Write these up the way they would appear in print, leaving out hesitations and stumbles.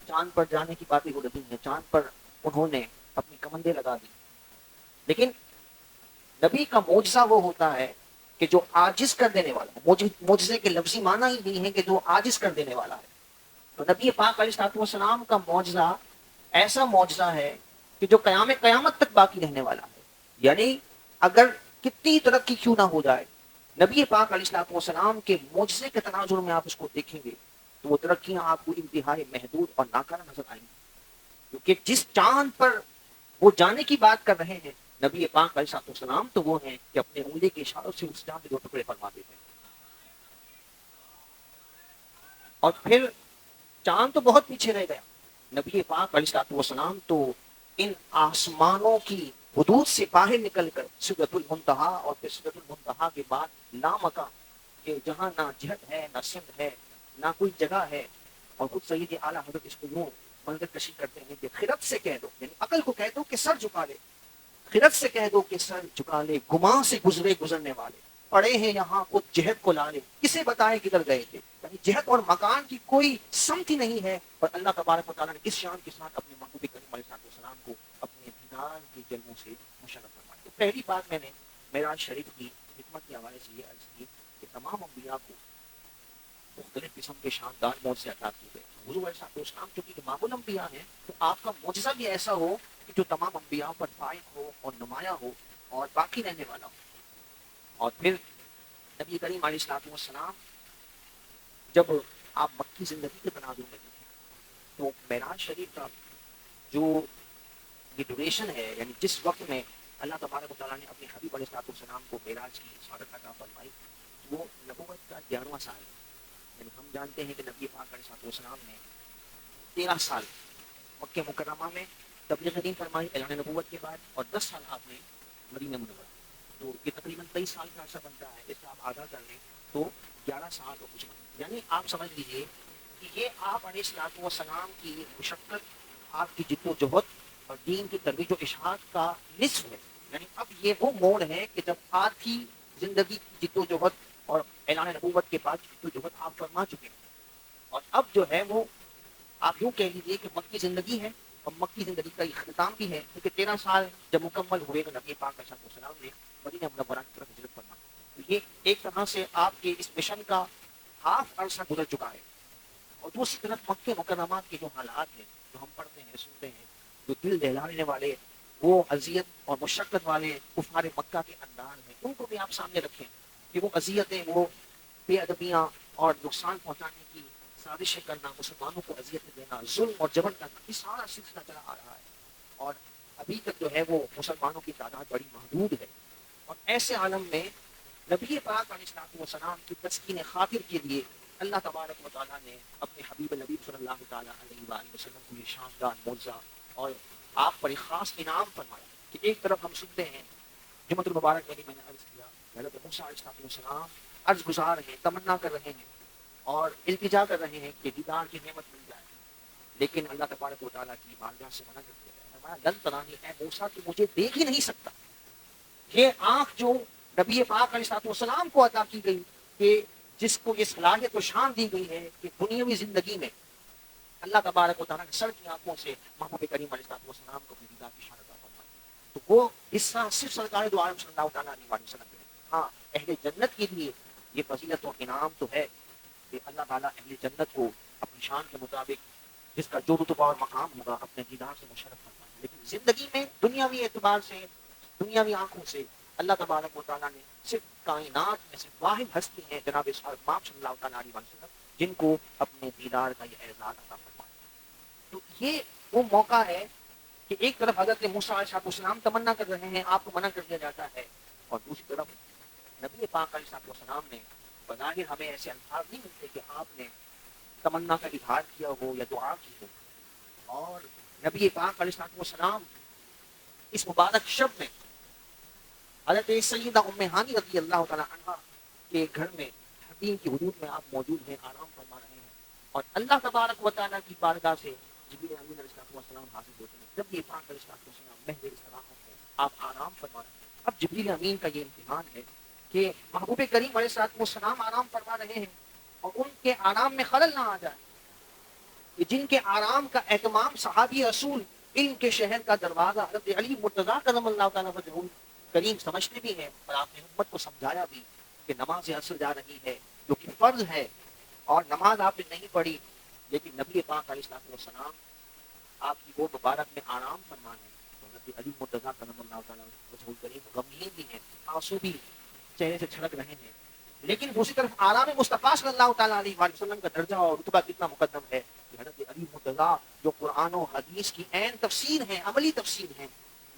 چاند پر جانے کی باتیں ہو رہی ہیں، چاند پر انہوں نے اپنی کمندیں لگا دی، لیکن نبی کا معجزہ وہ ہوتا ہے کہ جو عاجز کر دینے والا ہے۔ معجزے کے لفظی معنی ہی نہیں ہے کہ جو عاجز کر دینے والا ہے۔ تو نبی پاک علیہ الصلوۃ والسلام کا معجزہ ایسا معجزہ ہے کہ جو قیامت تک باقی رہنے والا ہے۔ یعنی اگر کتنی ترقی کیوں نہ ہو جائے، نبی پاک علیہ الصلوۃ والسلام کے معجزے کے تناظر میں آپ اس کو دیکھیں گے تو وہ ترقیاں آپ کو انتہائی محدود اور ناکارہ نظر آئیں گی، کیونکہ جس چاند پر وہ جانے کی بات کر رہے ہیں نبی پاک علیہ الصلوۃ والسلام، تو وہ ہیں کہ اپنے انگلی کے اشاروں سے اس چاند کے دو ٹکڑے فرما دیتے ہیں۔ اور پھر چاند تو بہت پیچھے رہ گیا، نبی پاک علیہ الصلوۃ والسلام تو ان آسمانوں کی حدود سے باہر نکل کر سدرۃ المنتہا، اور پھر سدرۃ المنتہا کے بعد لامکاں، کہ جہاں نہ جہت ہے نہ سمت ہے نہ کوئی جگہ ہے، اور خود سید اعلیٰ حضرت اس کو یوں منظر کشی کرتے ہیں کہ خرد سے کہہ دو، یعنی عقل کو کہہ دو کہ سر جھکا لے، خرد سے کہہ دو کہ سر جھکا لے، گمان سے گزرے گزرنے والے پڑے ہیں یہاں خود جہت کو لالے، کسے بتائے کدھر گئے تھے۔ یعنی جہت اور مکان کی کوئی سمت ہی نہیں ہے، اور اللہ تبارک و تعالیٰ نے کس شان کے ساتھ اپنے محبوب کریم علیہ السلام کو اپنے دیدار کی جلووں سے مشرف فرمایا۔ تو پہلی بات میں نے معراج شریف کی حکمت کے حوالے سے یہ عرض کی کہ تمام انبیاء کو مختلف قسم کے شاندار معجزے عطا کیے گئے۔ حضور علیہ السلام چونکہ امام الانبیاء ہیں تو آپ کا معجزہ بھی ایسا ہو کہ جو تمام انبیاء پر فائق ہو اور نمایاں ہو اور باقی رہنے والا ہو۔ اور پھر نبی کریم علیہ السلام جب آپ مکی زندگی کے تناظر میں دیکھیں تو معراج شریف کا جو یہ ڈیوریشن ہے، یعنی جس وقت میں اللہ تبارک و تعالیٰ نے اپنے حبیب علیہ السلام کو معراج کی سعادت عطا فرمائی، وہ نبوت کا 11واں سال ہے۔ یعنی ہم جانتے ہیں کہ نبی پاک علیہ السلام نے 13 سال مکہ مکرمہ میں تبلیغ دین فرمائی اعلان نبوت کے بعد، اور 10 سال آپ نے مدینہ منورہ، تو یہ تقریباً 23 سال کا عرصہ بنتا ہے۔ اس کا آپ آدھا کر لیں تو 11 سال اور کچھ مہینے، یعنی آپ سمجھ لیجیے کہ یہ آپ علیہ السلام کی مشقت، آپ کی جد و جہد اور دین کی ترویج و اشاعت کا نصف ہے۔ یعنی اب یہ وہ موڑ ہے کہ جب آدھی زندگی کی جد و جہد اور اعلان نبوت کے بعد جد و جہد آپ فرما چکے ہیں، اور اب جو ہے وہ آپ یوں کہہ لیجیے کہ مکی زندگی ہے، اور مکی زندگی کا اختتام بھی ہے، کیونکہ 13 سال جب مکمل ہوئے تو نبی پاک علیہ السلام نے مدینہ منورہ کی طرف ہجرت فرمائی۔ تو یہ ایک طرح سے آپ کے اس مشن کا ہاف عرصہ گزر چکا ہے۔ اور دوسری طرف مکہ مکرمہ کے جو حالات ہیں، جو ہم پڑھتے ہیں سنتے ہیں، جو دل دہلانے والے وہ اذیت اور مشقت والے کفار مکہ کے انداز ہیں، ان کو بھی آپ سامنے رکھیں کہ وہ اذیتیں، وہ بے ادبیاں اور نقصان پہنچانے کی سازشیں کرنا، مسلمانوں کو اذیتیں دینا، ظلم اور جبر کرنا، یہ سارا سلسلہ چلا آ رہا ہے، اور ابھی تک جو ہے وہ مسلمانوں کی تعداد بڑی محدود ہے۔ اور ایسے عالم میں نبی پاک علیہ السلام کی تسکین خاطر کے لیے اللہ تبارک و تعالیٰ نے اپنے حبیب نبی صلی اللہ تعالیٰ علیہ وآلہ وسلم کو یہ شاندار معجزہ اور آپ پر ایک خاص انعام فرمایا کہ ایک طرف ہم سنتے ہیں جمعۃ المبارک میں نے عرض کیا، حضرت موسیٰ علیہ السلام عرض گزار ہیں، تمنا کر رہے ہیں اور التجا کر رہے ہیں کہ دیدار کی نعمت مل جائے، لیکن اللہ تبارک و تعالیٰ کی بارگاہ سے منع کر دیا گیا۔ فرمایا لن ترانی، اے موسیٰ تو مجھے دیکھ ہی نہیں سکتا۔ یہ آنکھ جو نبی پاک علیہ السلام کو عطا کی گئی، کہ جس کو یہ صلاحیت و شان دی گئی ہے کہ دنیاوی زندگی میں اللہ تبارک و تعالیٰ نے سر کی آنکھوں سے محبوب کریم علیہ السلام کو اپنی دیدار کی شان عطا فرمائی، تو وہ حصہ صرف سرکار دو عالم صلی اللہ تعالیٰ علیہ وسلم کے۔ ہاں، اہل جنت کے لیے یہ فضیلت و انعام تو ہے کہ اللہ تعالیٰ اہل جنت کو اپنی شان کے مطابق جس کا جو رتبہ اور مقام ہوگا اپنے دیدار سے مشرف فرمائے، لیکن زندگی میں دنیاوی اعتبار سے، دنیاوی آنکھوں سے اللہ تبارک و تعالیٰ نے صرف کائنات میں صرف واحد ہستی ہیں جناب امام صلی اللہ تعالیٰ علیہ وسلم، جن کو اپنے دیدار کا یہ اعزاز عطا فرمایا۔ تو یہ وہ موقع ہے کہ ایک طرف حضرت موسیٰ علیہ السلام تمنا کر رہے ہیں، آپ کو منع کر دیا جاتا ہے، اور دوسری طرف نبی پاک علیہ السلام نے بظاہر ہمیں ایسے الفاظ نہیں ملتے کہ آپ نے تمنا کا اظہار کیا ہو یا دعا کی ہو، اور نبی پاک علیہ السلام اس مبارک شب میں حضرت سیدہ ام ہانی رضی اللہ تعالیٰ عنہ کے گھر میں حتیم کی حدود میں آپ موجود ہیں، آرام فرما رہے ہیں، اور اللہ تبارک و تعالیٰ کی بارگاہ سے جبریل امین علیہ السلام حاضر ہوتے ہیں۔ جب یہ پاک علیہ السلام مہد استراحت ہے، آپ آرام فرما رہے ہیں۔ اب جبریل امین کا یہ امتحان ہے کہ محبوب کریم علیہ السلام آرام فرما رہے ہیں اور ان کے آرام میں خلل نہ آ جائے، کہ جن کے آرام کا اہتمام صحابی رسول علم کے شہر کا دروازہ حضرت علی مرتضیٰ کرم اللہ تعالیٰ وجہہ کریم سمجھتے بھی ہیں، اور آپ نے امت کو سمجھایا بھی کہ نماز عصر جا رہی ہے جو کہ فرض ہے، اور نماز آپ نے نہیں پڑھی، لیکن نبی پاک علیہ السلام آپ کی وہ مبارک میں آرام فرما ہے، تو حضرت علی مرتضیٰ کرم اللہ تعالیٰ وجہہ کریم غمگین بھی ہیں، آنسو بھی چہرے سے چھلک رہے ہیں، لیکن دوسری طرف آرام مصطفیٰ صلی اللہ تعالیٰ علیہ وسلم کا درجہ اور رتبہ کتنا مقدم ہے کہ حضرت علی مرتضیٰ جو قرآن و حدیث کی عین تفسیر ہیں، عملی تفسیر ہیں،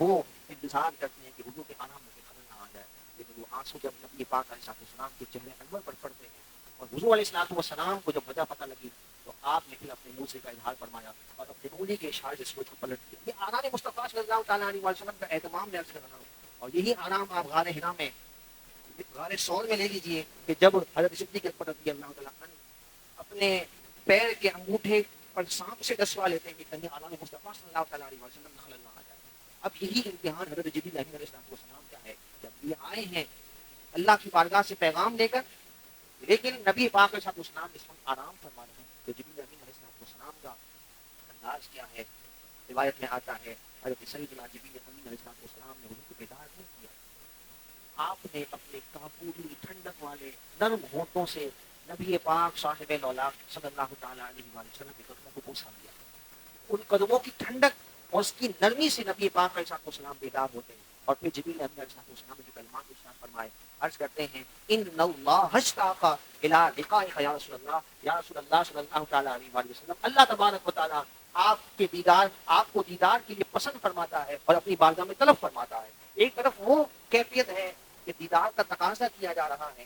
وہ انتظار کرتے ہیں کہ حضور کے آرام میں خلل نہ آ جائے، لیکن وہ آنسو جب نبی پاک علیہ السلام کے چہرے انور پر پڑتے ہیں، اور حضور علیہ السلام کو جب وجہ پتہ لگی تو آپ نے پھر اپنے منہ سے کا اظہار فرمایا اور اپنے مولی کے اشارے سے سوچ کو پلٹ دیا۔ یہ آرام مصطفیٰ صلی اللہ تعالیٰ علیہ وسلم کا اہتمام میں عرض کر رہا ہوں، اور یہی آرام آپ غار حرا میں، غار سور میں لے لیجیے کہ جب حضرت صدیق اکبر رضی اللہ تعالیٰ عنہ اپنے پیر کے انگوٹھے پر سانپ سے ڈسوا لیتے ہیں کہ کہیں آرام مصطفیٰ صلی اللہ تعالیٰ علیہ وسلم میں خلل نہ آ جائے۔ اب یہی امتحان حضرت جبریل علیہ السلام کا ہے، جب یہ آئے ہیں اللہ کی بارگاہ سے پیغام لے کر، لیکن نبی پاک علیہ السلام اس وقت آرام فرما رہے ہیں، تو جبریل امین علیہ السلام کا انداز کیا ہے؟ روایت میں آتا ہے حضرت سیدنا جبریل امین علیہ السلام نے حضور کو بیدار نہیں کیا، آپ نے اپنے کافوری ٹھنڈک والے نرم ہونٹوں سے نبی پاک صاحب لولاق صلی اللہ تعالیٰ علیہ وسلم کے قدموں کو بوسا دیا۔ ان قدموں کی ٹھنڈک اور اس کی نرمی سے نبی پاک علیہ السلام بیدار ہوتے ہیں، اور پھر جبریل امین علیہ السلام نے جو کلمات ارشاد فرمائے، عرض کرتے ہیں ان اللہ اشتاق الی لقائک یا رسول اللہ صلی اللہ تعالیٰ علیہ وسلم، اللہ تبارک و تعالیٰ آپ کے دیدار، آپ کو دیدار کے لیے پسند فرماتا ہے اور اپنی بارگاہ میں طلب فرماتا ہے۔ ایک طرف وہ کیفیت ہے کہ دیدار کا تقاضا کیا جا رہا ہے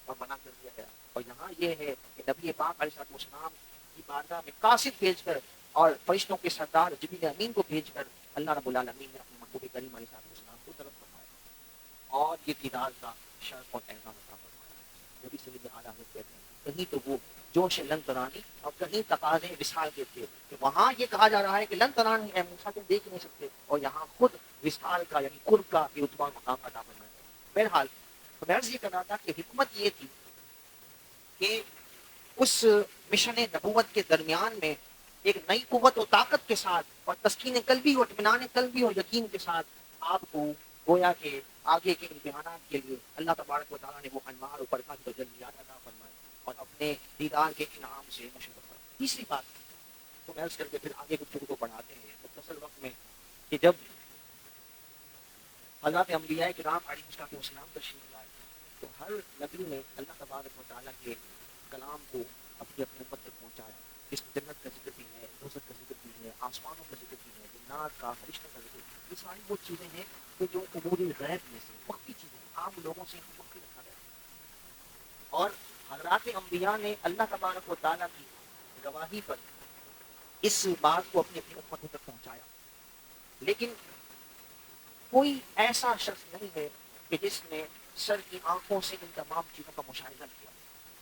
اور منع کر دیا گیا، اور یہاں یہ ہے کہ نبی پاک علیہ السلام کی بارگاہ میں قاصد بھیج کر اور فرشتوں کے سردار جبریل امین کو بھیج کر اللہ رب العالمین نے اپنے محبوب کریم علیہ السلام کو طلب فرمایا اور یہ دیدار کا شرف اور اعزاز عطا فرمایا۔ نبی صلی اللہ علیہ وسلم کہتے ہیں کہیں تو وہ جوش لن ترانی اور کہیں تقاضے وصال کے تھے، کہ وہاں یہ کہا جا رہا ہے کہ لن ترانی اے موسیٰ تم دیکھ نہیں سکتے، اور یہاں خود وصال کا یعنی قرب کا یہ رتبہ مقام عطا فرمایا۔ بہرحال میں عرض یہ کر رہا تھا کہ حکمت یہ تھی کہ اس مشن نبوت کے درمیان میں ایک نئی قوت و طاقت کے ساتھ اور تسکین قلبی اور اطمینان قلبی اور یقین کے ساتھ آپ کو گویا کہ آگے کے امتحانات کے لیے اللہ تبارک و تعالیٰ نے وہ انوار و برکات و تجلیات عطا فرمائے اور اپنے دیدار کے انعام سے مشرف فرمائے۔ تیسری بات تو میں عرض کر کے پھر آگے گفتگو کو بڑھاتے ہیں مختصر وقت میں، کہ جب حضرات انبیاء کرام علیہ السلام تشریف لائے تو ہر نبی نے اللہ تبارک و تعالیٰ کے کلام کو اپنی اپنی امت تک پہنچایا۔ اس جنت کا ذکر بھی ہے، دوزخ کا ذکر بھی ہے، آسمانوں کا ذکر بھی ہے، جنات کا، فرشتوں کا ذکر، یہ ساری وہ چیزیں ہیں کہ جو امور غیب میں سے مخفی چیزیں عام لوگوں سے مخفی رکھا گیا، اور حضرات انبیاء نے اللہ تبارک و تعالیٰ کی گواہی پر اس بات کو اپنی اپنی امتوں تک پہنچایا۔ لیکن کوئی ایسا شخص نہیں ہے کہ جس نے سر کی آنکھوں سے ان تمام چیزوں کا مشاہدہ کیا،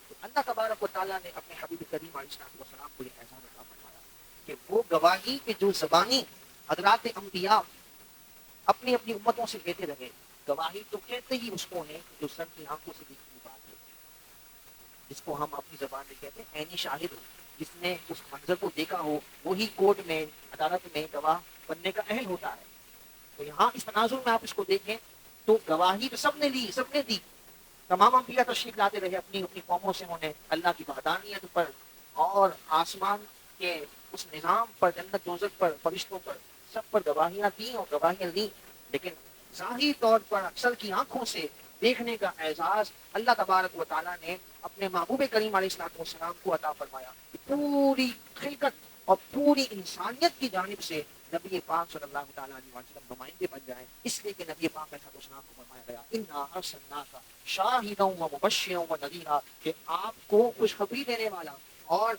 تو اللہ تبارک و تعالیٰ نے اپنے حبیب کریم علیہ السلام کو یہ اعزاز عطا فرمایا کہ وہ گواہی کے جو زبانی حضرات انبیاء اپنی اپنی امتوں سے لیتے رہے، گواہی تو کہتے ہی اس کو ہے جو سر کی آنکھوں سے دیکھی ہوئی بات ہے، جس کو ہم اپنی زبان میں کہتے ہیں عینی شاہد ہو، جس نے اس منظر کو دیکھا ہو وہی کورٹ میں عدالت میں گواہ بننے کا اہل ہوتا ہے۔ تو یہاں اس تناظر میں آپ اس کو دیکھیں تو گواہی تو سب نے لی، سب نے دی، تمام انبیاء تشریف لاتے رہے اپنی اپنی قوموں سے، انہوں نے اللہ کی وحدانیت پر اور آسمان کے اس نظام پر، جنت دوزخ پر، فرشتوں پر، سب پر گواہیاں دیں اور گواہیاں دیں، لیکن ظاہری طور پر اکثر کی آنکھوں سے دیکھنے کا اعزاز اللہ تبارک و تعالیٰ نے اپنے محبوب کریم علیہ السلام کو عطا فرمایا کہ پوری خلقت اور پوری انسانیت کی جانب سے نبی پاک صلی اللہ تعالیٰ علیہ وسلم نمائندے بن جائیں، اس لیے کہ نبی پاک علیہ السلام کو فرمایا گیا انا ارسلناک شاہدا و مبشرا و نذیرا، کہ آپ کو خوشخبری دینے والا اور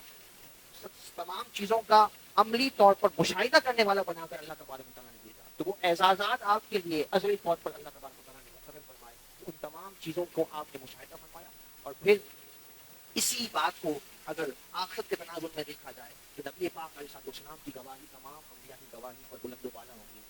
تمام چیزوں کا عملی طور پر مشاہدہ کرنے والا بنا کر اللہ تبارک و تعالیٰ نے بھیجا۔ تو وہ اعزازات آپ کے لیے ازلی طور پر اللہ تبارک و تعالیٰ نے فضل فرمائے، ان تمام چیزوں کو آپ نے مشاہدہ فرمایا، اور پھر اسی بات کو اگر آخرت کے تناظر میں دیکھا جائے کہ نبی پاک علیہ السلام کی گواہی تمام انبیاء کی گواہی پر بلند و بالا ہوگی۔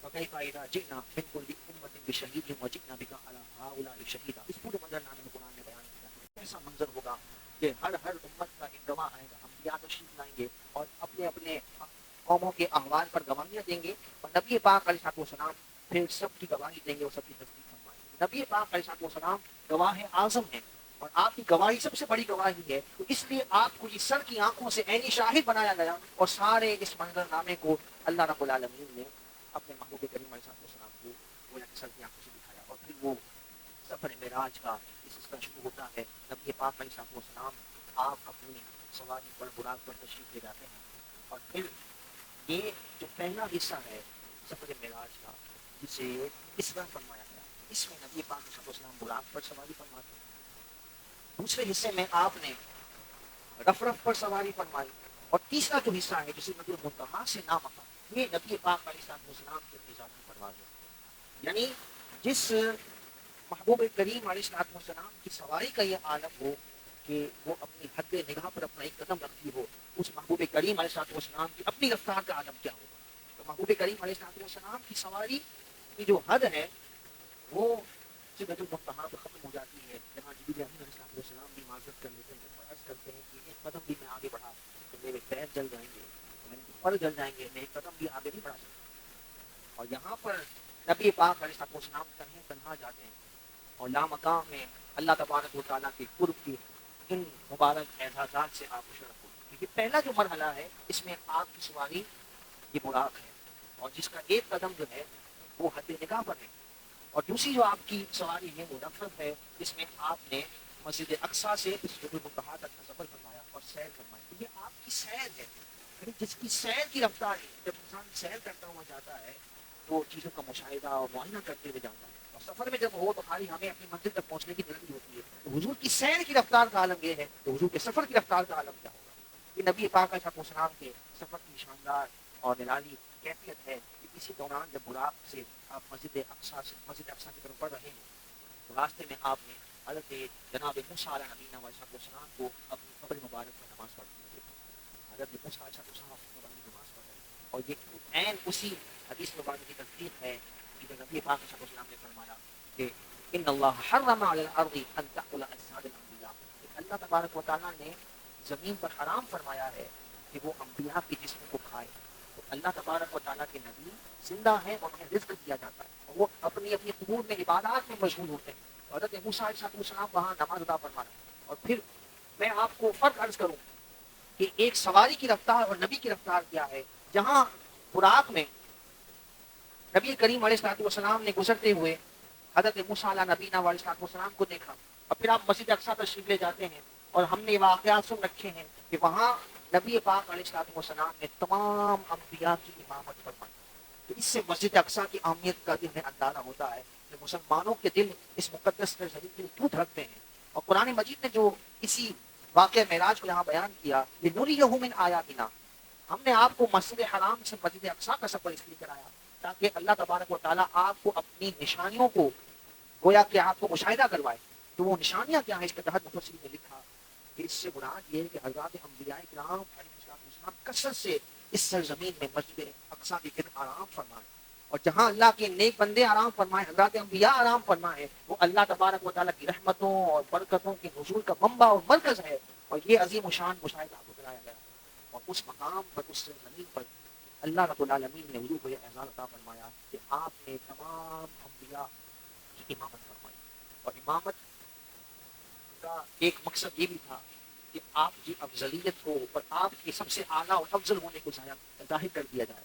فَكَيْفَ إِذَا جِئْنَا مِنْ كُلِّ أُمَّةٍ بِشَهِيدٍ وَجِئْنَا بِكَ عَلَىٰ هَٰؤُلَاءِ شَهِيدًا۔ اس پورے منظر نامے میں قرآن نے بیان کیا ہے کیسا منظر ہوگا کہ ہر امت کا ایک گواہ آئے گا، انبیاء تشریف لائیں گے اور اپنے اپنے قوموں کے احوال پر گواہیاں دیں گے، اور نبی پاک علیہ السلام پھر سب کی گواہی دیں گے اور سب کی تصدیق فرمائیں گے۔ نبی پاک علیہ السلام گواہ اعظم ہیں، اور آپ کی گواہی سب سے بڑی گواہی ہے، تو اس لیے آپ کو اس سر کی آنکھوں سے عینی شاہد بنایا گیا، اور سارے اس منظر نامے کو اللہ رب العالمین نے اپنے محبوب کریم علیہ السلام کو گویا کہ سر کی آنکھوں سے دکھایا، اور پھر وہ سفر معراج کا اس کا شروع ہوتا ہے۔ نبی پاک علیہ السلام آپ اپنی سواری پر براق پر تشریف لے جاتے ہیں، اور پھر یہ جو پہلا حصہ ہے سفر معراج کا، جسے اسرا فرمایا گیا، اس میں نبی پاک علیہ السلام براق پر سواری فرماتے ہیں۔ دوسرے حصے میں آپ نے رف رف پر سواری فرمائی، اور تیسرا جو حصہ ہے جسے نبی منتہا سے نام آتا، یہ نبی پاک علیہ السلام کے اعزازی پرواز ہے، یعنی جس محبوب کریم علیہ السلام کی سواری کا یہ عالم ہو کہ وہ اپنی حد نگاہ پر اپنا ایک قدم رکھتی ہو، اس محبوب کریم علیہ السلام کی اپنی رفتار کا عالم کیا ہوگا۔ تو محبوب کریم علیہ السلام کی سواری کی جو حد ہے وہ سدرۃ المنتہا پہ ختم ہو جاتی ہے، جہاں جبریل امین علیہ السلام بھی معذرت کر لیتے ہیں اور عرض کرتے ہیں کہ ایک قدم بھی میں آگے بڑھا تو میرے پیر جل جائیں گے، میرے پر جل جائیں گے، میں ایک قدم بھی آگے نہیں بڑھا سکتا۔ اور یہاں پر نبی پاک علیہ السلام تنہا جاتے ہیں، اور لامقام میں اللہ تبارک و تعالیٰ کے قرب کی ان مبارک اعزازات سے آپ مشرف ہوتے ہیں۔ یہ پہلا جو مرحلہ ہے اس میں آپ کی سواری یہ براق ہے، اور جس کا ایک قدم جو ہے وہ حد نگاہ پر ہے، اور دوسری جو آپ کی سواری ہے وہ رفرف ہے، جس میں آپ نے مسجد اقصیٰ سے مسجد المنتہا تک کا سفر فرمایا اور سیر فرمایا۔ تو یہ آپ کی سیر ہے، یعنی جس کی سیر کی رفتار ہے، جب انسان سیر کرتا ہوا جاتا ہے تو چیزوں کا مشاہدہ اور معائنہ کرتے ہوئے جاتا ہے، اور سفر میں جب ہو تو خالی ہمیں اپنی منزل تک پہنچنے کی جلدی ہوتی ہے، تو حضور کی سیر کی رفتار کا عالم یہ ہے، تو حضور کے سفر کی رفتار کا عالم کیا ہوگا۔ یہ نبی پاک علیہ السلام کے سفر کی شاندار اور نرالی کیفیت ہے کہ اسی دوران جب براق سے آپ مسجد اقصیٰ کی طرف بڑھ رہے ہیں تو راستے میں آپ نے حضرت جناب موسیٰ علیہ نبینا علیہ السلام کو اپنی قبر مبارک میں نماز پڑھتے ہوئے، حضرت موسیٰ علیہ السلام اپنی قبر میں نماز پڑھ رہے ہیں، اور یہ عین اسی حدیث مبارک کی تصدیق ہے کہ جو نبی پاک علیہ السلام نے فرمایا کہ ان اللہ حرم علی الارض ان تأکل اجساد الانبیاء، اللہ تبارک و تعالیٰ نے زمین پر حرام فرمایا ہے کہ وہ انبیاء کے جسم کو کھائے۔ تو اللہ تبارک و تعالیٰ کے نبی زندہ ہیں اور انہیں رزق دیا جاتا ہے، اور وہ اپنی اپنی قبور میں عبادات میں مشغول ہوتے ہیں۔ حضرت موسیٰ علیہ السلام وہاں نماز ادا فرما رہے ہیں، اور پھر میں آپ کو فرق عرض کروں کہ ایک سواری کی رفتار اور نبی کی رفتار کیا ہے۔ جہاں براق میں نبی کریم علیہ السلام نے گزرتے ہوئے حضرت موسیٰ علیہ نبینا علیہ السلام کو دیکھا، اور پھر آپ مسجد اقصیٰ تشریف لے جاتے ہیں، اور ہم نے واقعات سن رکھے ہیں کہ وہاں نبی پاک علیہ السلام نے تمام انبیاء کی امامت فرمائی۔ تو اس سے مسجد اقصیٰ کی اہمیت کا دل میں اندازہ ہوتا ہے کہ مسلمانوں کے دل اس مقدس سرزمین کے لیے کیوں دھڑکتے ہیں۔ اور قرآن مجید نے جو اسی واقعہ معراج کو یہاں بیان کیا، لِنُرِيَهُ مِنْ آیَاتِنَا، ہم نے آپ کو مسجد حرام سے مسجد اقصیٰ کا سفر اس لیے کرایا تاکہ اللہ تبارک و تعالیٰ آپ کو اپنی نشانیوں کو گویا کہ آپ کو مشاہدہ کروائے۔ تو وہ نشانیاں کیا ہیں، اس کے تحت مفسرین نے لکھا کہ اس سے مراد یہ ہے کہ حضرات انبیاء کرام علیہ السلام کثرت سے اس سرزمین میں مسجد اقصیٰ کے گرد آرام فرمائے، اور جہاں اللہ کے نیک بندے آرام فرمائے، حضرات انبیاء آرام فرمائے، وہ اللہ تبارک و تعالیٰ کی رحمتوں اور برکتوں کے نزول کا منبع اور مرکز ہے، اور یہ عظیم شان مشاہدہ آپ کو کرایا گیا، اور اس مقام پر اس سرزمین پر اللہ رب العالمین نے حضور کو یہ اعزاز عطا فرمایا کہ آپ نے تمام انبیاء کی امامت فرمائی۔ اور امامت کا ایک مقصد یہ بھی تھا کہ آپ کی افضلیت کو اور آپ کی سب سے اعلیٰ اور افضل ہونے کو ظاہر کر دیا جائے۔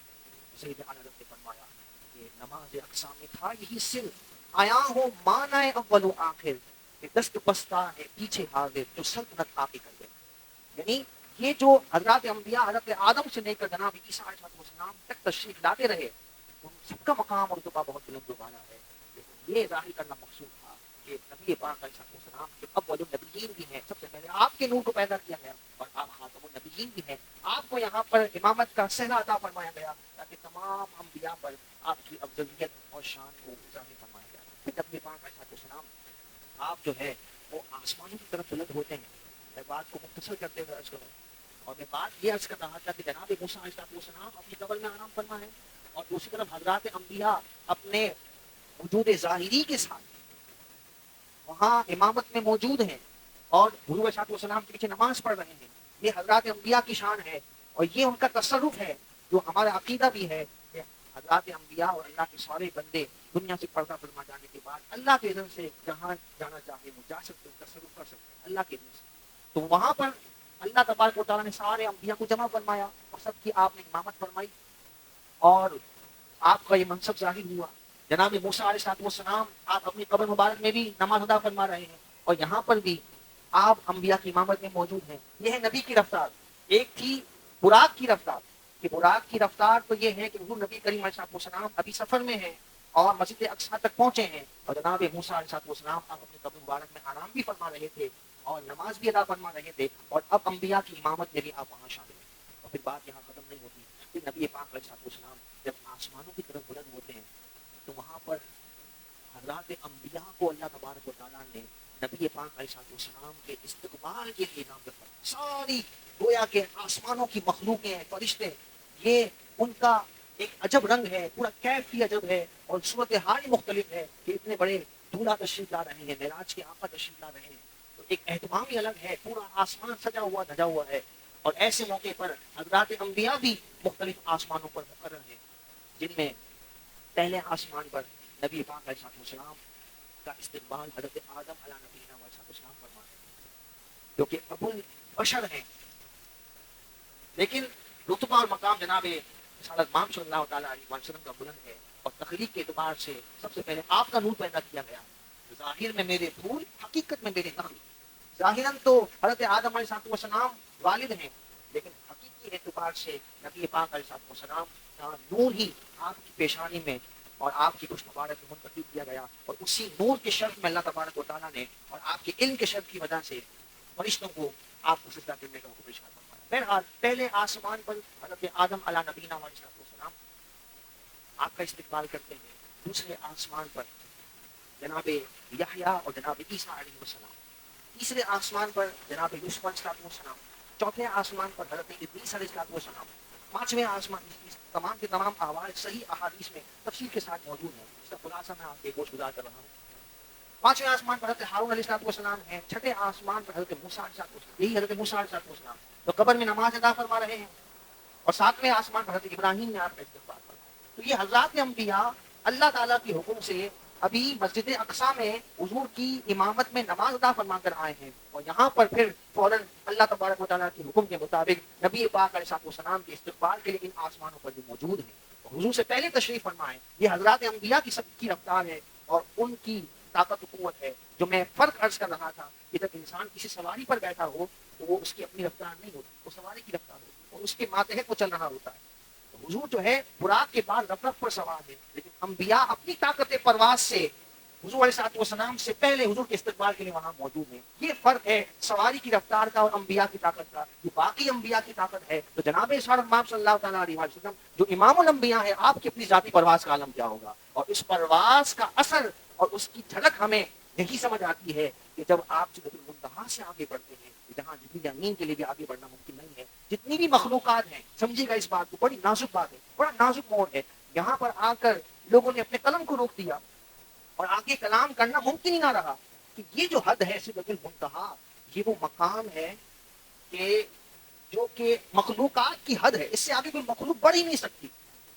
سید اعلیٰ نے فرمایا کہ نماز اقصیٰ میں تھا یہی سر، آیا ہو معنی اول و آخر، کہ دست بستہ ہے پیچھے حاضر جو سلطنت آپ ہی کر دے۔ یعنی یہ جو حضرات انبیاء حضرت آدم سے لے کر جناب عیسیٰ علیہ السلام تک تشریف لاتے رہے، ان سب کا مقام اور رتبہ بہت بلند و بالا ہے، لیکن یہ ظاہر کرنا مقصود تھا کہ نبی پاک علیہ السلام جو اول النبیین بھی ہیں، سب سے پہلے آپ کے نور کو پیدا کیا گیا، اور آپ خاتم النبیین بھی ہیں، آپ کو یہاں پر امامت کا صحرا عطا فرمایا گیا تاکہ تمام انبیاء پر آپ کی افضلیت اور شان کو ظاہر فرمایا گیا۔ پھر نبی پاک علیہ السلام آپ جو ہے وہ آسمانوں کی طرف بلند ہوتے ہیں۔ میں بات کو مختصر کرتے ہوئے عرض کروں، اور میں بات یہ عرض کر رہا تھا کہ جناب موسیٰ علیہ السلام اپنی قبر میں آرام فرما ہے، اور دوسری طرف حضرات انبیاء اپنے وجود ظاہری کے ساتھ وہاں امامت میں موجود ہیں، اور حضور علیہ السلام کے پیچھے نماز پڑھ رہے ہیں. یہ حضرات انبیاء کی شان ہے اور یہ ان کا تصرف ہے جو ہمارا عقیدہ بھی ہے کہ حضرات انبیاء اور اللہ کے سارے بندے دنیا سے پردہ فرما جانے کے بعد اللہ کے اذن سے جہاں جانا چاہے وہ جا سکتے ہیں, تصرف کر سکتے ہیں اللہ کے اذن سے. تو وہاں پر اللہ تبارک و تعالیٰ نے سارے انبیاء کو جمع فرمایا اور سب کی آپ نے امامت فرمائی اور آپ کا یہ منصب ظاہر ہوا. جناب موسیٰ علیہ السلام آپ اپنی قبر مبارک میں بھی نماز ادا فرما رہے ہیں اور یہاں پر بھی آپ انبیاء کی امامت میں موجود ہیں. یہ ہے نبی کی رفتار. ایک تھی براق کی رفتار کہ براق کی رفتار تو یہ ہے کہ حضور نبی کریم علیہ السلام ابھی سفر میں ہیں اور مسجد اقصیٰ تک پہنچے ہیں اور جناب موسیٰ علیہ السلام آپ اپنی قبر مبارک میں آرام بھی فرما رہے تھے اور نماز بھی ادا فرما رہے تھے اور اب انبیاء کی امامت میں بھی آپ وہاں شامل ہیں. اور پھر بات یہاں ختم نہیں ہوتی. پھر نبی پاک علیہ السلام جب آسمانوں کی طرف بلند ہوتے ہیں تو وہاں پر حضرات انبیاء کو اللہ تبارک و تعالیٰ نے نبی پاک علیہ السلام کے استقبال کے لیے نام رکھا. ساری گویا کے آسمانوں کی مخلوقیں فرشتے یہ ان کا ایک عجب رنگ ہے, پورا کیف ہی عجب ہے اور صورت حال ہی مختلف ہے کہ اتنے بڑے دولہا تشریف لا رہے ہیں, معراج کے آقا تشریف لا رہے ہیں. تو ایک اہتمام ہی الگ ہے, پورا آسمان سجا ہوا دھجا ہوا ہے اور ایسے موقع پر حضرات انبیاء بھی مختلف آسمانوں پر مقرر ہیں جن میں پہلے آسمان پر نبی پاک علیہ السلام کا استقبال حضرت آدم علیہ نبینا علیہ السلام فرماتے ہیں جو کہ ابو البشر ہیں, لیکن رتبہ اور مقام جناب رسالت مام صلی اللہ تعالیٰ علیہ وسلم کا بلند ہے اور تخلیق کے اعتبار سے سب سے پہلے آپ کا نور پیدا کیا گیا. ظاہر میں میرے پھول, حقیقت میں میرے نخل. ظاہراً تو حضرت آدم علیہ السلام والد ہیں لیکن حقیقی اعتبار سے نبی پاک علیہ السلام کا نور ہی آپ کی پیشانی میں اور آپ کی پشت مبارک میں منتقل کیا گیا اور اسی نور کے شرف میں اللہ تبارک و تعالیٰ نے اور آپ کے علم کے شرف کی وجہ سے فرشتوں کو آپ کو سجدہ کرنے کا حکم ارشاد فرمایا. بہرحال پہلے آسمان پر حضرت آدم علیہ نبینا علیہ السلام آپ کا استقبال کرتے ہیں. دوسرے آسمان پر جناب یحییٰ اور جناب عیسیٰ علیہ السلام. تیسرے آسمان پر جناب یوسف علیہ السلام. چوتھے آسمان پر حضرت ادریس علیہ السلام. پانچویں آسمان, تمام کے تمام احوال صحیح احادیث میں تفصیل کے ساتھ موجود ہیں, اس کا خلاصہ میں آپ کے گوش گزار کر رہا ہوں. پانچویں آسمان پر حضرت ہارون علیہ السلام ہیں. چھٹے آسمان پر حضرت موسیٰ علیہ السلام, یہی حضرت موسیٰ علیہ السلام تو قبر میں نماز ادا فرما رہے ہیں. اور ساتویں آسمان پر حضرت ابراہیم نے آپ کا استقبال فرمایا. تو یہ حضرات انبیاء اللہ تعالیٰ کے حکم سے ابھی مسجد اقصیٰ میں حضور کی امامت میں نماز ادا فرما کر آئے ہیں اور یہاں پر پھر فوراً اللہ تبارک و تعالیٰ کے حکم کے مطابق نبی پاک علیہ السلام کے استقبال کے لیے ان آسمانوں پر بھی موجود ہیں اور حضور سے پہلے تشریف فرمائیں. یہ حضرات انبیاء کی سب کی رفتار ہے اور ان کی طاقت و قوت ہے. جو میں فرق عرض کر رہا تھا کہ جب انسان کسی سواری پر بیٹھا ہو تو وہ اس کی اپنی رفتار نہیں ہوتی, وہ سواری کی رفتار ہوتی اور اس کے ماتحت وہ چل رہا ہوتا ہے. حضور جو ہے براق کے بعد رف رف پر سوار ہے, لیکن انبیاء اپنی طاقت پرواز سے حضور علیہ السلام سے پہلے حضور کے استقبال کے لیے وہاں موجود ہیں. یہ فرق ہے سواری کی رفتار کا اور انبیاء کی طاقت کا. جو باقی انبیاء کی طاقت ہے تو جناب صلی اللہ تعالیٰ علیہ وسلم جو امام الانبیاء ہے, آپ کی اپنی ذاتی پرواز کا عالم کیا ہوگا. اور اس پرواز کا اثر اور اس کی جھلک ہمیں یہی سمجھ آتی ہے کہ جب آپ سدرۃ المنتہا سے آگے بڑھتے ہیں, جہاں جبریل امین کے لیے بھی آگے بڑھنا ممکن نہیں ہے. جتنی بھی مخلوقات ہیں, سمجھیے گا اس بات کو, بڑی نازک بات ہے, بڑا نازک موڑ ہے. یہاں پر آ کر لوگوں نے اپنے قلم کو روک دیا اور آگے کلام کرنا ممکن ہی نہ رہا کہ یہ جو حد ہے سدرۃ المنتہا, یہ وہ مقام ہے کہ جو کہ مخلوقات کی حد ہے, اس سے آگے کوئی مخلوق بڑھ ہی نہیں سکتی.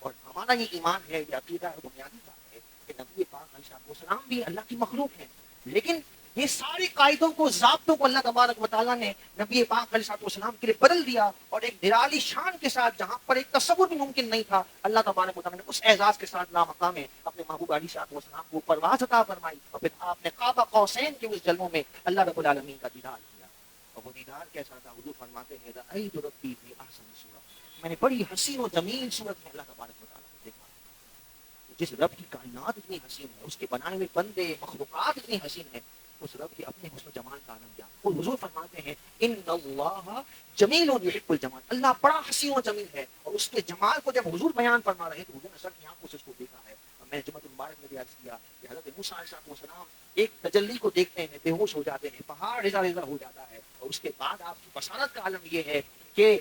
اور ہمارا یہ ایمان ہے, یہ عقیدہ ہے, بنیادی بات ہے کہ نبی پاک علیہ السلام بھی اللہ کی مخلوق ہیں, لیکن یہ سارے قاعدوں کو, ضابطوں کو اللہ تبارک و تعالیٰ نے نبی پاک علیہ السلام کے لیے بدل دیا اور ایک نرالی شان کے ساتھ, جہاں پر ایک تصور بھی ممکن نہیں تھا, اللہ تبارک و تعالیٰ نے اس اعزاز کے ساتھ لامقام میں اپنے محبوب علیہ السلام کو پرواز عطا فرمائی اور پھر آپ نے قاب قوسین کے اس جلووں میں اللہ رب العالمین کا دیدار کیا. اور وہ دیدار کیسا تھا؟ حضور فرماتے ہیں رأیت ربی فی احسن صورۃ, میں نے بڑی حسین و جمیل صورت میں اللہ تبارک و تعالیٰ کو دیکھا. جس رب کی کائنات اتنی حسین ہے, اس کے بنائے ہوئے بندے مخلوقات اتنی حسین ہے, اس رب کے اپنے حسن و جمال کا عالم کیا. اور حضور فرماتے ہیں ان اللہ جمیل یحب الجمال, اللہ بڑا حسین و جمیل ہے. اور اس کے جمال کو جب حضور بیان فرما رہے تو حضور نے سر کی آنکھوں سے اس کو دیکھا ہے. اور میں جمعۃ المبارک میں بھی عرض کیا کہ حضرت موسیٰ علیہ السلام ایک تجلی کو دیکھتے ہیں, بے ہوش ہو جاتے ہیں, پہاڑ رضا رضا ہو جاتا ہے. اور اس کے بعد آپ کی بصارت کا عالم یہ ہے کہ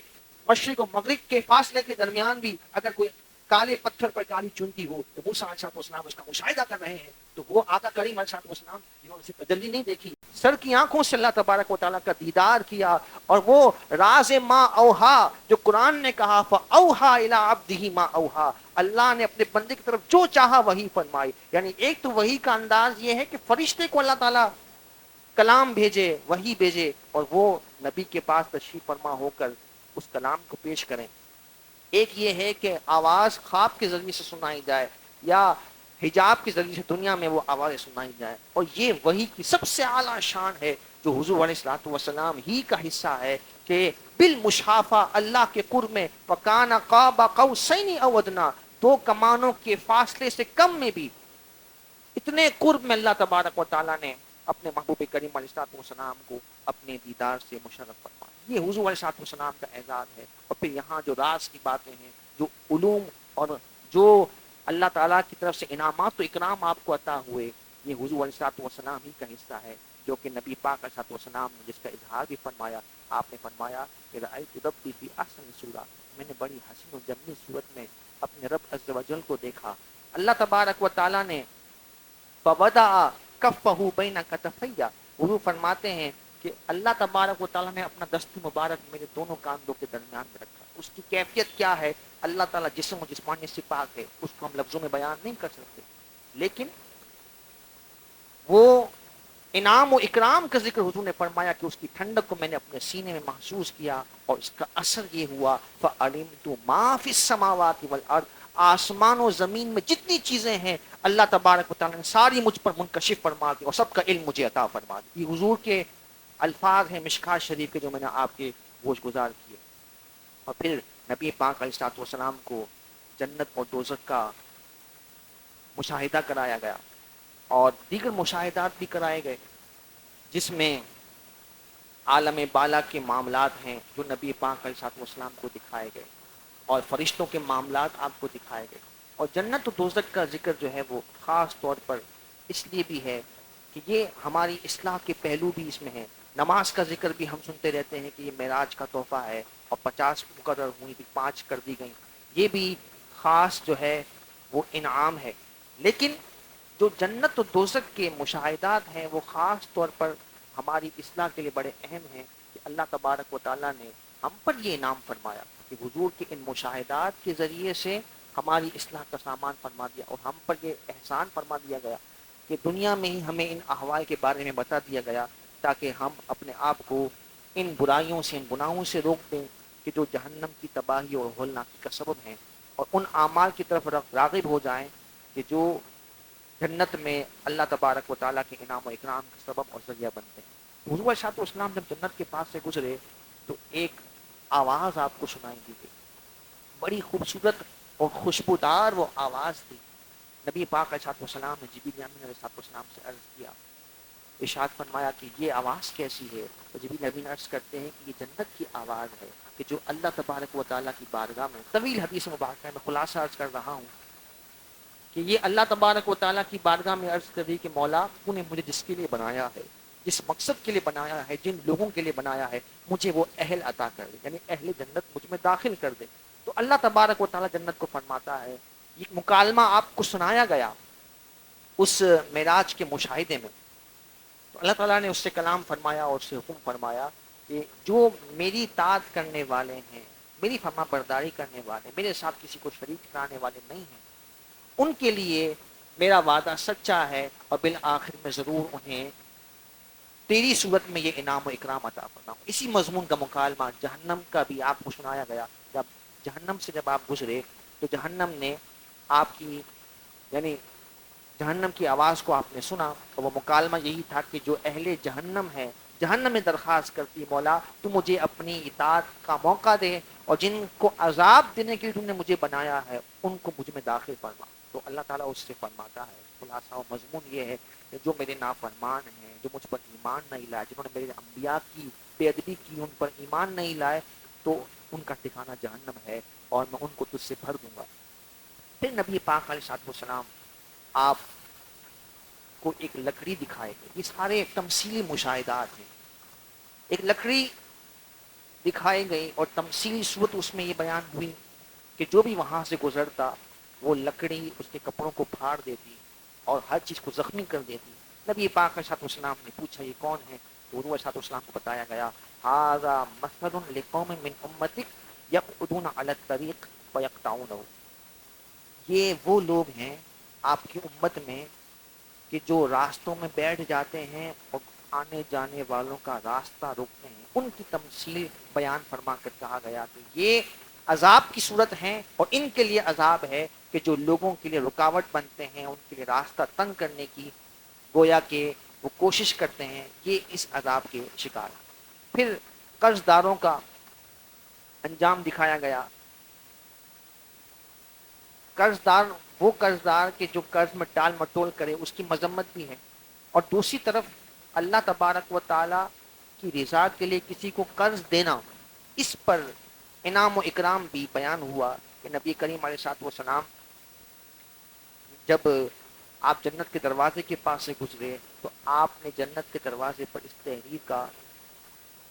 مشرق و مغرب کے فاصلے کے درمیان بھی اگر کوئی کالے پتھر پر کالی چنتی ہو تو موسیٰ علیہ السلام اس کا مشاہدہ کر رہے ہیں. تو وہ آقا کریم علیہ السلام جنہوں نے تجلی نہیں دیکھی, سر کی آنکھوں سے اللہ تبارک و تعالیٰ کا دیدار کیا، اور وہ راز ما اوہا جو قرآن نے کہا فاوہا الی عبدہ ما اوہا، اللہ نے اپنے بندے کی طرف جو چاہا وہی فرمائی. یعنی ایک تو وہی کا انداز یہ ہے کہ فرشتے کو اللہ تعالیٰ کلام بھیجے، وہی بھیجے، اور وہ نبی کے پاس تشریف فرما ہو کر اس کلام کو پیش کریں. ایک یہ ہے کہ آواز خواب کے ذریعے سے سنائی جائے یا حجاب کے ذریعے سے دنیا میں وہ آوازیں سنائی جائے، اور یہ وہی کی سب سے اعلیٰ شان ہے جو حضور علیہ الصلوۃ والسلام ہی کا حصہ ہے کہ بالمشافہ اللہ کے قرب میں فکان قاب قوسین او ادنی، دو کمانوں کے فاصلے سے کم میں بھی اتنے قرب میں اللہ تبارک و تعالیٰ نے اپنے محبوب کریم علیہ الصلوۃ والسلام کو اپنے دیدار سے مشرف فرمایا. یہ حضور علیہ الصلوۃ والسلام کا اعزاز ہے. اور پھر یہاں جو راز کی باتیں ہیں، جو علوم اور جو اللہ تعالیٰ کی طرف سے انعامات و اکرام آپ کو عطا ہوئے، یہ حضور علیہ الصلوۃ والسلام ہی کا حصہ ہے، جو کہ نبی پاک علیہ الصلوۃ والسلام نے جس کا اظہار بھی فرمایا. آپ نے فرمایا کہ رأیت ربی فی احسن صورۃ، میں نے بڑی حسین و جمیل صورت میں اپنے رب عز و جل کو دیکھا. اللہ تبارک و تعالیٰ نے فوضع کفہ بین کتفیہ، حضور فرماتے ہیں کہ اللہ تبارک و تعالیٰ نے اپنا دست مبارک میرے دونوں کاندھوں کے درمیان میں رکھا. اس کی کیفیت کیا ہے؟ اللہ تعالیٰ جسم و جسمانی سے پاک ہے، اس کو ہم لفظوں میں بیان نہیں کر سکتے، لیکن وہ انعام و اکرام کا ذکر حضور نے فرمایا کہ اس کی ٹھنڈک کو میں نے اپنے سینے میں محسوس کیا، اور اس کا اثر یہ ہوا فعلمت ما فی السماوات والارض، آسمان و زمین میں جتنی چیزیں ہیں اللہ تبارک و تعالیٰ نے ساری مجھ پر منکشف فرما دی، اور سب کا علم مجھے عطا فرما دی. یہ حضور کے الفاظ ہیں مشکات شریف کے جو میں نے آپ کے گوش گزار کیے. اور پھر نبی پاک علیہ الصلوۃ والسلام کو جنت اور دوزخ کا مشاہدہ کرایا گیا، اور دیگر مشاہدات بھی کرائے گئے، جس میں عالم بالا کے معاملات ہیں جو نبی پاک علیہ الصلوۃ والسلام کو دکھائے گئے، اور فرشتوں کے معاملات آپ کو دکھائے گئے. اور جنت و دوزخ کا ذکر جو ہے وہ خاص طور پر اس لیے بھی ہے کہ یہ ہماری اصلاح کے پہلو بھی اس میں ہیں. نماز کا ذکر بھی ہم سنتے رہتے ہیں کہ یہ معراج کا تحفہ ہے، اور 50 مقرر ہوئی بھی 5 کر دی گئیں، یہ بھی خاص جو ہے وہ انعام ہے. لیکن جو جنت و دوزخ کے مشاہدات ہیں وہ خاص طور پر ہماری اصلاح کے لیے بڑے اہم ہیں کہ اللہ تبارک و تعالیٰ نے ہم پر یہ انعام فرمایا کہ حضور کے ان مشاہدات کے ذریعے سے ہماری اصلاح کا سامان فرما دیا، اور ہم پر یہ احسان فرما دیا گیا کہ دنیا میں ہی ہمیں ان احوال کے بارے میں بتا دیا گیا تاکہ ہم اپنے آپ کو ان برائیوں سے، ان گناہوں سے روک دیں کہ جو جہنم کی تباہی اور ہولناکی کا سبب ہیں، اور ان اعمال کی طرف راغب ہو جائیں کہ جو جنت میں اللہ تبارک و تعالیٰ کے انعام و اکرام کا سبب اور ذریعہ بنتے ہیں. حضور علیہ الصلوۃ والسلام جب جنت کے پاس سے گزرے تو ایک آواز آپ کو سنائی دی گئی، بڑی خوبصورت اور خوشبودار وہ آواز تھی. نبی پاک علیہ الصلوۃ والسلام نے جبریل امین علیہ الصلوۃ والسلام سے عرض کیا، ارشاد فرمایا کہ یہ آواز کیسی ہے؟ تو جبریل امین عرض کرتے ہیں کہ یہ جنت کی آواز ہے کہ جو اللہ تبارک و تعالیٰ کی بارگاہ میں، طویل حدیث مبارکہ میں خلاصہ عرض کر رہا ہوں کہ یہ اللہ تبارک و تعالیٰ کی بارگاہ میں عرض کر دی کہ مولا تو نے مجھے جس کے لیے بنایا ہے، جس مقصد کے لیے بنایا ہے، جن لوگوں کے لیے بنایا ہے، مجھے وہ اہل عطا کر دے، یعنی اہل جنت مجھ میں داخل کر دے. تو اللہ تبارک و تعالیٰ جنت کو فرماتا ہے، یہ مکالمہ آپ کو سنایا گیا اس معراج کے مشاہدے میں. تو اللہ تعالیٰ نے اس سے کلام فرمایا اور اس سے حکم فرمایا کہ جو میری اطاعت کرنے والے ہیں، میری فرما برداری کرنے والے، میرے ساتھ کسی کو شریک کرانے والے نہیں ہیں، ان کے لیے میرا وعدہ سچا ہے، اور بالآخر میں ضرور انہیں تیری صورت میں یہ انعام و اکرام عطا فرماؤں. اسی مضمون کا مکالمہ جہنم کا بھی آپ کو سنایا گیا. جہنم سے جب آپ گزرے تو جہنم نے آپ کی، یعنی جہنم کی آواز کو آپ نے سنا، تو وہ مکالمہ یہی تھا کہ جو اہل جہنم ہے، جہنم میں درخواست کرتی مولا تو مجھے اپنی اطاعت کا موقع دے، اور جن کو عذاب دینے کے لیے تم نے مجھے بنایا ہے ان کو مجھ میں داخل فرما. تو اللہ تعالیٰ اس سے فرماتا ہے، خلاصہ و مضمون یہ ہے کہ جو میرے نافرمان ہیں، جو مجھ پر ایمان نہیں لائے، جنہوں نے میرے انبیاء کی بے ادبی کی، ان پر ایمان نہیں لائے، تو ان کا ٹھکانہ جہنم ہے، اور میں ان کو تجھ سے بھر دوں گا. پھر نبی پاک علیہ الصلوۃ والسلام آپ کو ایک لکڑی دکھائے گئے. یہ سارے تمثیلی مشاہدات ہیں. ایک لکڑی دکھائی گئی اور تمثیلی صورت اس میں یہ بیان ہوئی کہ جو بھی وہاں سے گزرتا وہ لکڑی اس کے کپڑوں کو پھاڑ دیتی اور ہر چیز کو زخمی کر دیتی. نبی پاک علیہ السلام نے پوچھا یہ کون ہے؟ تو حضور علیہ السلام کو بتایا گیا ھذا مثل لقوم من امتک یقعدون علی الطریق فیقطعونہ، یہ وہ لوگ ہیں آپ کی امت میں کہ جو راستوں میں بیٹھ جاتے ہیں اور آنے جانے والوں کا راستہ روکتے ہیں، ان کی تمثیل بیان فرما کر کہا گیا کہ یہ عذاب کی صورت ہیں، اور ان کے لیے عذاب ہے کہ جو لوگوں کے لیے رکاوٹ بنتے ہیں، ان کے لیے راستہ تنگ کرنے کی گویا کہ وہ کوشش کرتے ہیں، یہ اس عذاب کے شکار ہیں۔ پھر قرض داروں کا انجام دکھایا گیا۔ قرض دار وہ قرض دار کہ جو قرض میں ٹال مٹول کرے، اس کی مذمت بھی ہے، اور دوسری طرف اللہ تبارک و تعالی کی رضا کے لیے کسی کو قرض دینا، اس پر انعام و اکرام بھی بیان ہوا کہ نبی کریم علیہ الصلوۃ والسلام جب آپ جنت کے دروازے کے پاس سے گزرے تو آپ نے جنت کے دروازے پر اس تحریر کا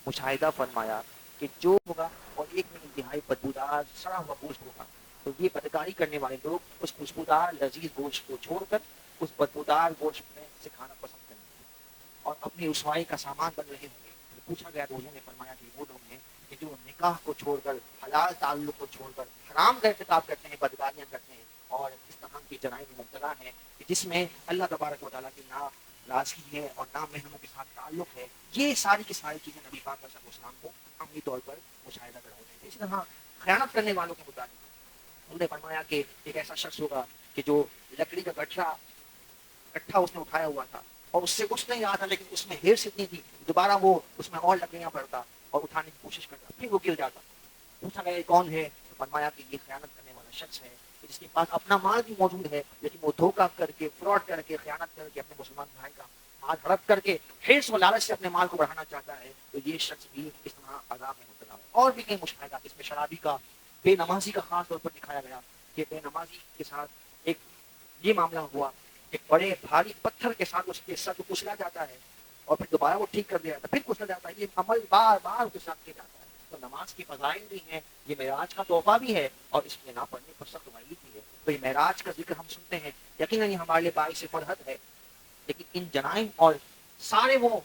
مشاہدہ فرمایا کہ جو ہوگا اور ایک میں انتہائی بدبودار سڑا ہوا گوشت ہوگا، تو یہ بدکاری کرنے والے لوگ اس خوشبودار لذیذ گوشت کو چھوڑ کر اس بدبودار گوشت میں سے کھانا پسند کریں گے اور اپنی رسوائی کا سامان بن رہے ہوں گے۔ پوچھا گیا تو انہوں نے فرمایا کہ وہ لوگ ہیں کہ جو نکاح کو چھوڑ کر، حلال تعلق کو چھوڑ کر حرام کا ارتکاب کرتے ہیں، بدکاریاں کرتے ہیں اور اس طرح کی جرائم میں مبتلا ہیں کہ جس میں اللہ تبارک و تعالیٰ کی ناراضگی ہے اور نامحرموں کے ساتھ تعلق ہے۔ یہ ساری کی ساری چیزیں نبی پاک صلی اللہ علیہ وسلم کو عملی طور پر مشاہدہ کرائی گئی۔ اسی طرح خیانت کرنے والوں کے متعلق انہوں نے فرمایا کہ ایک ایسا شخص ہوگا کہ جو لکڑی کا گٹھا اس نے اٹھایا ہوا تھا اور اس سے کچھ نہیں آیا تھا، لیکن اس میں ہرس اتنی تھی دوبارہ وہ اس میں اور لکڑیاں پڑتا اور اٹھانے کی کوشش کرتا، پھر وہ گر جاتا۔ پوچھا گیا کون ہے؟ تو فرمایا کہ یہ خیانت کرنے والا شخص ہے جس کے پاس اپنا مال بھی موجود ہے، لیکن وہ دھوکہ کر کے، فراڈ کر کے، خیانت کر کے اپنے مسلمان بھائی کا مال ہڑپ کر کے حرص و لالچ سے اپنے مال کو بڑھانا چاہتا ہے، تو یہ شخص بھی اس طرح عذاب میں مبتلا ہے۔ اور بھی کئی مشاہدہ اس میں شرابی کا، بے نمازی کا خاص طور پر دکھایا گیا کہ بے نمازی کے ساتھ ایک یہ معاملہ ہوا، ایک بڑے بھاری پتھر کے ساتھ اس کے سر کو کچلا جاتا ہے اور پھر دوبارہ وہ ٹھیک کر دیا جاتا ہے، پھر کچلا جاتا ہے، یہ عمل بار بار اس کے ساتھ کیا جاتا ہے۔ تو نماز کی فضائل بھی ہیں، یہ معراج کا تحفہ بھی ہے اور اس میں نہ پڑھنے پر سخت وعید بھی ہے۔ تو یہ معراج کا ذکر ہم سنتے ہیں، یقیناً یہ ہمارے لیے باعث فرحت ہے، لیکن ان جرائم اور سارے وہ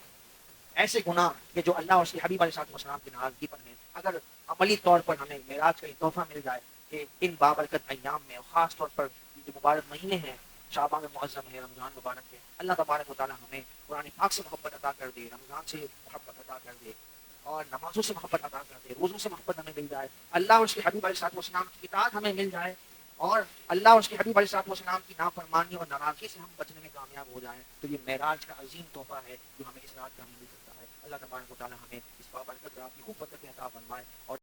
ایسے گناہ کہ جو اللہ اور اس کے حبیب علیہ السلام کی ناراضگی پر ہیں، اگر عملی طور پر ہمیں معراج کا یہ تحفہ مل جائے کہ ان بابرکت ایام میں، اور خاص طور پر جو مبارک مہینے ہیں، شعبان معظم ہے، رمضان مبارک ہے، اللہ تبارک و تعالی ہمیں قرآن پاک سے محبت عطا کر دے، رمضان سے محبت عطا کر دے اور نمازوں سے محبت عطا کر دے، روزوں سے محبت ہمیں مل جائے، اللہ اور اس کے حبیب علیہ السلام کی اطاعت ہمیں مل جائے اور اللہ اور اس کے حبیب علیہ السلام کی نافرمانی اور ناراضگی سے ہم بچنے میں کامیاب ہو جائیں، تو یہ معراج کا عظیم تحفہ ہے جو ہمیں اس رات کا مل سکتا ہے۔ اللہ تبارک و تعالی ہمیں اس بابرکت رات کی خوب برکت عطا فرمائے اور